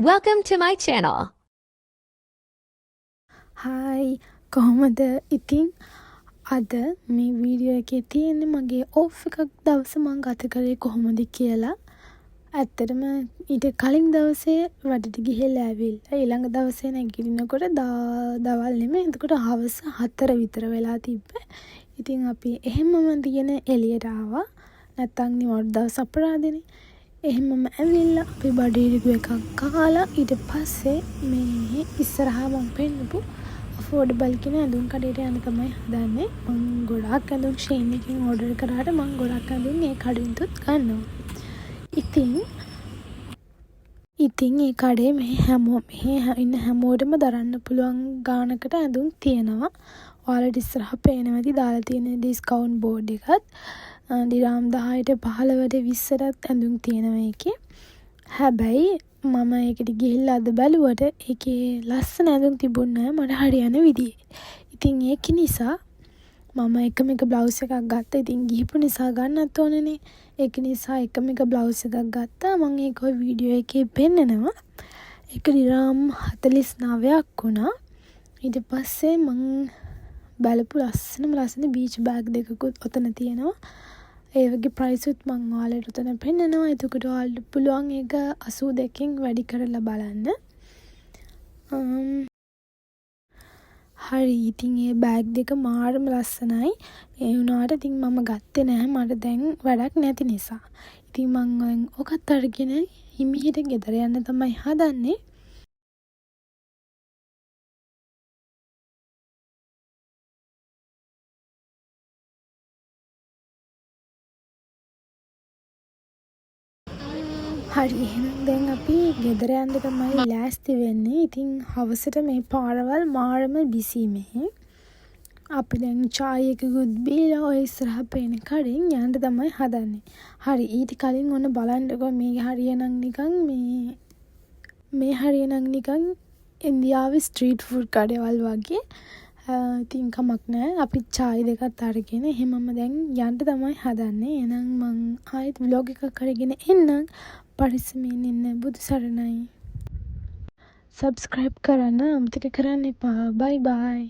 Welcome to my channel. Hi කොහොමද ඉතින් අද මේ වීඩියෝ එකේ තියෙන්නේ මගේ ඔෆ් එකක් දවස මම ගත කරේ කොහොමද කියලා. ඇත්තටම ඊට කලින් දවසේ වැඩට ගිහිල්ලා ඇවිල්ලා ඊළඟ දවසේ නැගිටිනකොට දවල් නෙමෙයි එතකොට හවස 4 විතර වෙලා තිබ්බේ. ඉතින් අපි එහෙමම තියෙන එළියට ආවා. නැත්තම් නිවාඩු දවස් අපරාධනේ. එහෙමම ඇවිල්ලා අපි බඩේරිකු එකක් කාලා ඊට පස්සේ මේ ඉස්සරහා මම පෙන්නපු අෆෝඩබල් කියන ඇඳුම් කඩේට යන්න තමයි හදන්නේ. මම ගොඩාක් ඇඳුම් ෂේන් එකකින් ඕඩර් කරාට මම ගොඩක් ඇඳුම් මේ කඩෙන්තුත් ගන්නවා. ඉතින් ඒ කඩේ මෙහි ඉන්න හැමෝටම දරන්න පුළුවන් ගානකට ඇඳුම් තියෙනවා. ඔයාලට ඉස්සරහ පේනවැති දාලා තියෙන ඩිස්කවුන්ට් බෝඩ් එකත් දිරාම් 10ට 15ට 20ටත් ඇඳුම් තියෙනවා ඒකේ. හැබැයි මම ඒකට ගිහිල්ලා අද බැලුවට ඒකේ ලස්සන ඇඳුම් තිබුණේ නැහැ මට හරියන විදිහේ. ඉතින් ඒක නිසා මම එකම එක බ්ලවුස් එකක් ගත්තා. ඉතින් ගිහපු නිසා ගන්නත් ඕනනේ. ඒක නිසා එකම එක බ්ලවුස් එකක් ගත්තා. මම ඒක ඔය වීඩියෝ එකේ පෙන්නනවා. ඒක දිරාම් 49ක් වුණා. ඊට පස්සේ මම බලපු ලස්සන බීච් බෑග් දෙකකුත් ඔතන තියෙනවා. ඒ වගේ ප්‍රයිස් උත් මම ඔයාලට උතන පෙන්නනවා. එතකොට ඔයාලට පුළුවන් ඒක 82කින් වැඩි කරලා බලන්න. හරි ඉතින් ඒ බෑග් දෙක මාරම ලස්සනයි. ඒ වුණාට ඉතින් මම ගත්තේ නැහැ. මට දැන් වැඩක් නැති නිසා. ඉතින් මම ඔකත් අරගෙන හිමිහිට ගෙදර යන්න තමයි හදන්නේ. හරි එහෙනම් දැන් අපි ගෙදර යන්න තමයි ලෑස්ති වෙන්නේ. ඉතින් හවසට මේ පාරවල් මාරම බිසි මෙහි. අපි දැන් චාය එකකුත් බීලා ඔය ඉස්සරහ පේන කඩෙන් යන්න තමයි හදන්නේ. හරි ඊට කලින් ඔන්න බලන්නකෝ මේ හරියනම් නිකන් ඉන්දියාවේ ස්ට්‍රීට් ෆුඩ් කඩේවල් වගේ. ඉතින් කමක් නැහැ. අපි චාය දෙකත් අරගෙන එහෙමම දැන් යන්න තමයි හදන්නේ. එහෙනම් මං ආයෙත් vlog එකක් අරගෙන එන්නම්. පරිස්සමෙන් ඉන්න. බුදු සරණයි. subscribe කරන්න අමතක කරන්න එපා. bye bye.